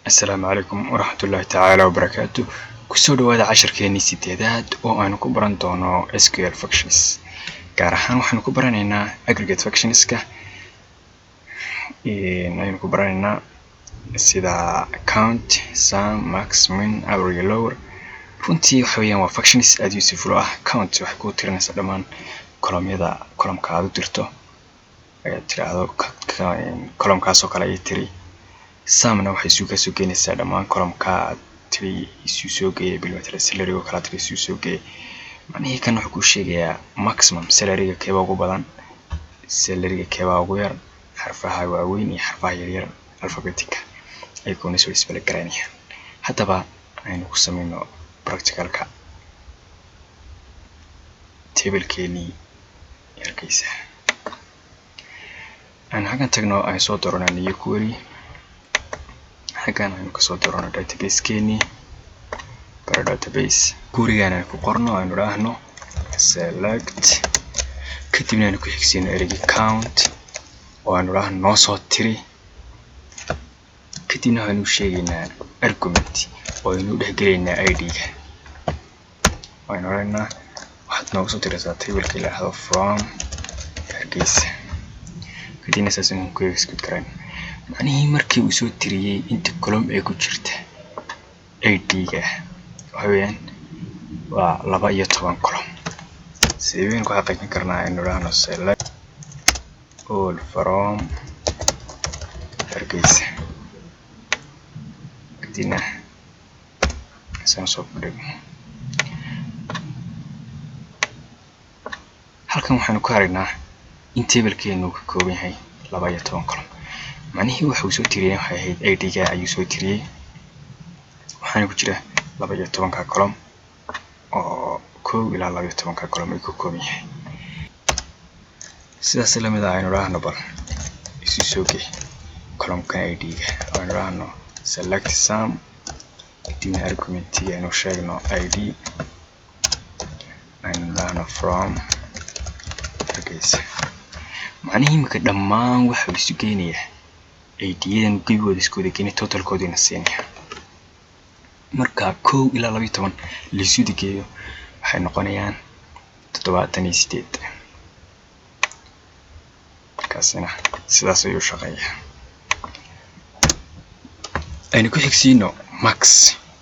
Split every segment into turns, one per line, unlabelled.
السلام عليكم ورحمة الله تعالى وبركاته. كسود هذا 10 كيني سيدات وأنا كبران دونو SQL functions كارحان وحنا كبرانينا aggregate functions نحن كبرانينا سيدا count sum max min average lower runtii waxa weeyaan waa functions aad useful ah. count waxa ku tirinaysa dhamaan column-ka aad u dirto ayaa tiraahdo column-kaas oo kale ay tiri sumna waxay soo keenaysaa dhamaan column-ka aad tiri isu soo geeyay bilmeter salary oo kala tiri isu soo geeyay macnaheedu kan wuxuu ku sheegayaa maximum salary-ga keeba ugu badan salary-ga keeba ugu yar xarfaha waaweyn iyo xarfaha yaryar alphabetic ay koona soo isbala garanayaan. Haddaba aynu ku sameeyno practical-ka table-keeni yarkaysa aan hagan tagno ay soo doorano new query hagan aynu ka soo doorano database-keeni para database query-gana ku qorno aynu raahno select kadibna aynu ku xigsiino ereyga count oo aynu raahno noo soo tiri kadibna aynu sheegaynaa argument oo aynu dhexgelaynaa ID-ga aynu raahna waxaad noogu soo tiraysaa table-ka ilaahdo from yarkaysa kadibna saasan ku execute karaan macnaheedu markii uu soo tiriyay inta column ay ku jirta ID-ga waxa weeyaan waa 12 column sideen ku xaqiijin karnaa aynu raahno select all from yarkaysa kadibna saan soo fadhiyo halkan waxaanu ku aragnaa in table-keenu ka kooban yahay 12 column macnaheedu waxa uu soo tiriyay waxay ahayd ID-ga ayuu soo tiriyay waxaana ku jira 12 column oo 1 ilaa 12 column ay ka kooban yahay sidaas la mid ah aynu raahno bal isu soo geey column-ka ID-ga aynu raahno select sum kadibna argument-iga aynu sheegno ID aynu raahno from yarkaysa macnaheedu marka dhammaan waxa uu isu geynayaa ID-yadan gibigooda isku wada geynay total-koodina siinaya marka 1 ilaa 12 la isu geeyo waxay noqonayaan 78 kaasina sidaas ayuu shaqeeyaa. aynu ku xigsiino max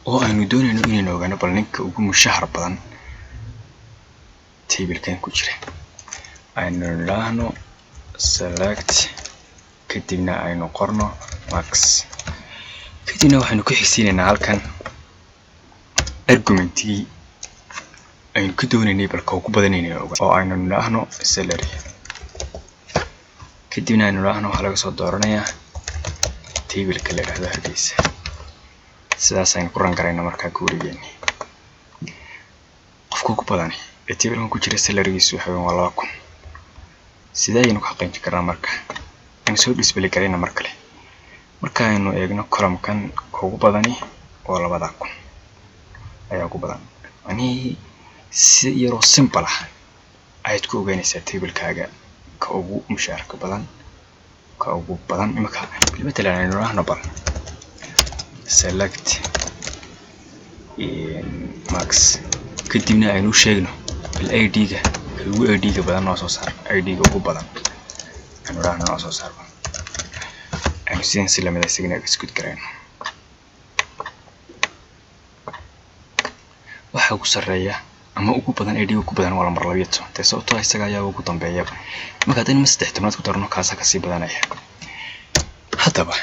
oo aynu doonayno inaynu ogaano bal ninka ugu mushahar badan table-kan ku jira aynu raahno select kadibna aynu qorno max kadibna waxaynu ku xigsiinaynaa halkan argument-ii aynu ka doonaynay balka ugu badan inaynu ogaano oo aynu raahno salary kadibna aynu raahno waxa laga soo dooranayaa table-ka la yiraahdo hargeysa sidaas aynu ku ran karaynaa markaa query-geeni qofka ugu badan ee table-kan ku jira salary-giisu waxa weeyaan waa 2000 sidee aynu ka xaqiijin karnaa marka aynu soo display karayna mar kale marka aynu eegno column-kan ugu badani oo 2000 ayaa ugu badan ani si yaro simple ah ayaad ku ogaanaysaa table-kaaga ka ugu mushaharka badan ka ugu badan imika bilmeter aynu raahno bal select max kadibna aynu sheegno bil ID-ga ugu ID-ga badan noo soo saar ID-ga ugu badan aynu raahno noo soo saar aynu sideen si lamida signa execute karayno waxa ugu sareeya ama ugu badan ID ugu badan waa lambar 12 taasoo too isaga ayaa ugu dambeeya marka hadii ma 13 ku darno kaasa ka sii badanaya. haddaba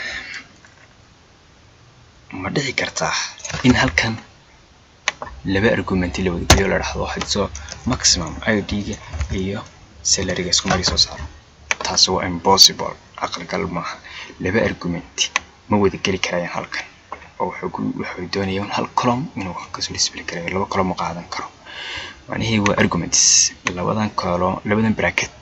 ma dhici kartaa in halkan laba argument la wada geeyo la dhaxdo hadso maximum ID-ga iyo salary-ga isku mari soo saaro taas waa impossible aqal gal ma laba argument ma wada geli karayaan halkan oo wuxuu doonayaan hal column inuu ka soo display karayo laba column ma qaadan karo macnaheedu waa arguments labadan bracket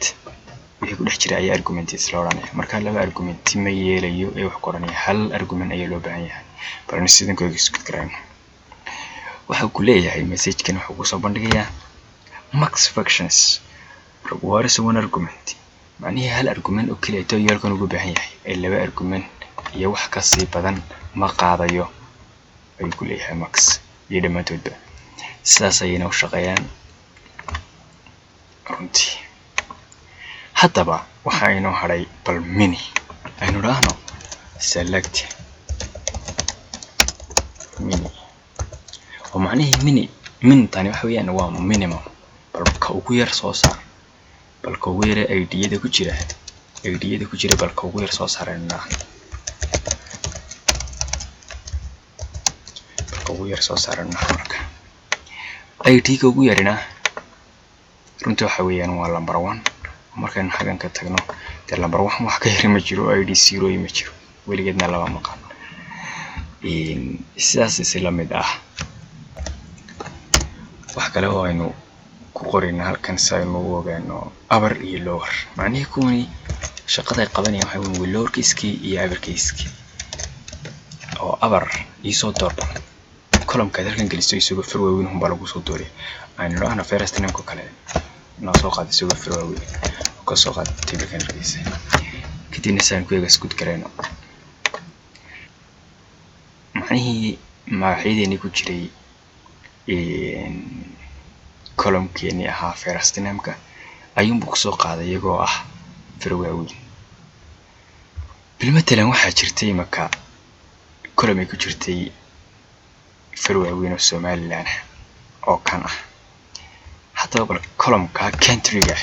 wixii ku dhex jira ayaa arguments la oranaya marka laba argument ma yeelayo ee wax qoranaya hal argument ayaa loo baahan yahay bal sideen ku execute karayno waxa uu leeyahay message-kan waxa uu soo bandhigayaa max functions requires one argument macnaheedu hal argument oo kaliya ayuu halkan ugu baahan yahay ee laba argument iyo wax ka sii badan ma qaadayo ay ku leeyahay max iyo dhamaantoodba sidaas ayayna u shaqeeyaan runtii. haddaba waxa inoo haray bal mini aynu raahno select mini oo macnaheedu mini tani waxa weeyaan waa minimum bal ka ugu yar soo saar bal ka ugu yar ID-yada ku jira bal ka ugu yar soo saarayna ugu yar soo saarana marka ID-ga ugu yarina runtii waxa weeyaan waa number 1 markaan xagan ka tagno de number 1 wax ka yar ma jiro ID 0 ma jiro weligeedna laba maqan sidaas isla mid ah wax kale oo aynu ku qorina halkan saynu ogaano upper iyo lower macnaheedu kuwani shaqada ay qabanayaan waxa weeye lower case iyo upper case oo upper isoo doorto column ka dalkan gelisto isugu firweyn hum baa lagu soo dooray aynu raahna first name ko kale noo soo qaad isugu firweyn ka soo qaad tibkan raisay kadibna saan ku eegas gud kareyno magacyadeenii ku jiray column keeni ahaa first name ka ayuun buu soo qaaday iyagoo ah firweyn bilmatalan waxaa jirtay marka column ay ku jirtay firweyn oo Somaliland oo kan ah haddaba bal column ka country-ga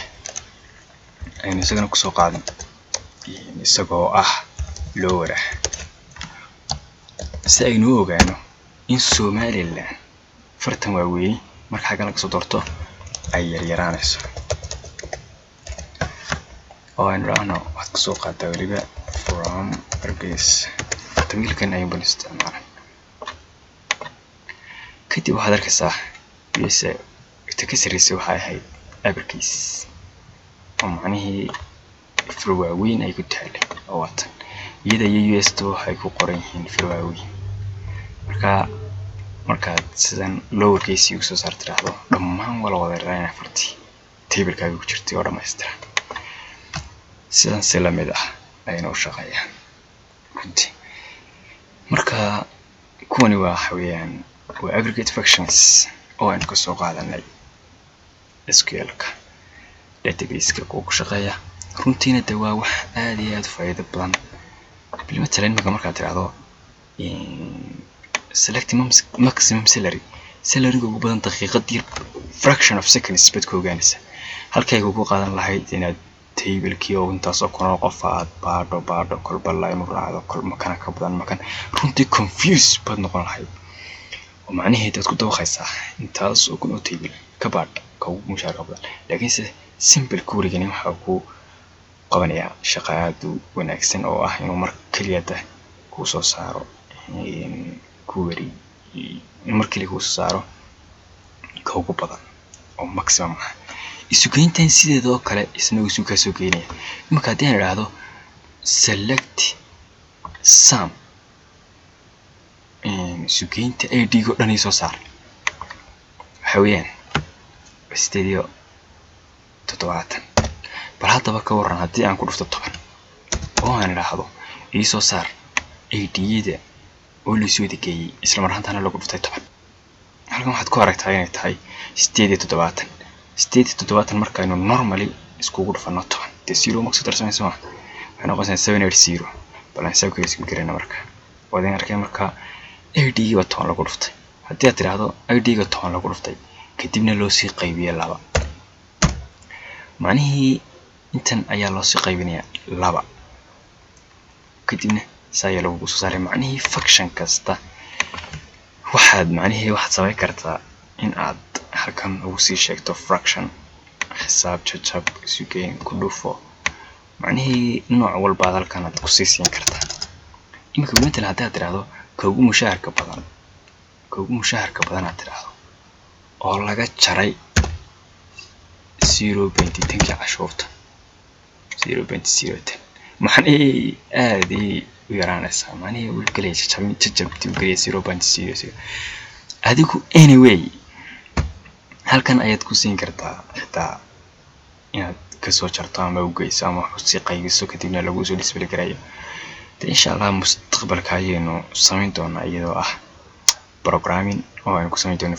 aynu isagana ku soo qaadan isagoo ah lower si aynu ogaano in Somaliland fartan waaweyn marka xagan laga soo doorto ay yaraanayso oo aynu raahno wax ka soo qaata waliba from Hargeysa tamilkan aynu bal isticmaalno kadib waxaad arkaysaa yeesa takasiraysa waxay ahayd uppercase oo macnaheedu firweyn ay ku tahay oo watan iyada iyo US to ay ku qoran yihiin firweyn marka sidan lower case u soo saartiraado dhammaan wala wada raayna farti table-kaaga ku jirtay oo dhameystiran sidan si la mid ah ayna u shaqeeyaan runtii marka kuwani waa xawiyaan aggregate functions oo aan ka soo qaadanay SQL-ka database-ka ku shaqeeya runtiina waa wax aad iyo aad faa'iido badan bilmatalan marka tiraahdo select maximum salary ugu badan daqiiqad yar fraction of seconds bad ku ogaanaysa halkay ugu qaadan lahayd inaad table-kii oo intaas oo kono qof aad baadho kolba line u raacdo kolma kana ka badan makan runtii confuse bad noqon lahayd oo macnaheedu aad ku dawaqaysaa intaas oo kun oo table ka baadh ka ugu mushaar badan laakiin simple query-gani waxa ku qabanaya shaqaadu wanaagsan oo ah inuu mar kaliya ku soo saaro query mar kaliya ku soo saaro ka ugu badan oo maximum ah isugeyntan sideedoo kale isna uu ka soo geynaya marka hadii aan raado select sum isugeynta ID-go dhan soo saar waxa weeyaan studio 70 bal hadaba ka waran hadii aan ku dhufto 10 oo aan raahdo soo saar ID-da oo la soo degeeyay isla marhaantana lagu dhuftay 10 halkan waxaad ku aragtaa inay tahay 7 marka aynu normally iskugu dhufano 10 de 0 max tarsamayso waxaan noqonaysaa 780 balance ku isku gareena marka wadaan arkay marka ID-ga 10 lagu dhuftay hadii aad tiraahdo ID-ga 10 lagu dhuftay kadibna loo sii qaybiyo 2 macnaheedu intan ayaa loo sii qaybinayaa 2 kadibna saya lagu soo saaray macnaheedu function kasta waxaad samayn kartaa in aad halkan ugu sii sheegto fraction xisaab jajab isugeyn ku dhufo macnaheedu nooc walba halkan aad ku sii siin kartaa imika inta la hadaa tiraahdo ka ugu mushaharka badan aad tiraahdo oo laga jaray 0.10 cashuurta 0.010 macnaheedu aad u yaraanaysa macnaheedu uu kaliya jajabti uu kaliya 0.00 adigu anyway halkan ayaad ku siin kartaa xitaa inaad ka soo jarto ama u geyso ama si qaybiso kadibna lagu soo display gareeyo إن شاء الله مستقبل كاينو سمين دونا iyadoo ah programming oo aan ku samayn doono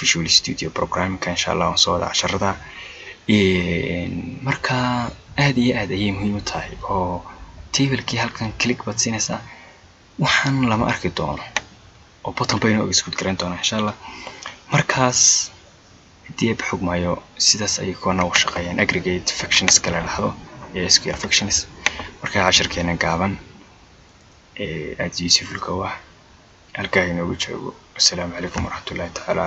Visual Studio Programming ka insha Allah soo wada casharada marka aad iyo aad ayay muhiim u tahay oo table-kii halkan click baad siinaysaa waxaan lama arki doono oo button bay inoo isku garan doona insha Allah markaas hadii xog maayo sidaas ay koona u shaqeeyaan aggregate functions kala dhahdo SQL functions marka casharkeena gaaban aad useful ka wax halkaa inoogu joogo. Assalaamu calaykum waraxmatullaahi tacaala.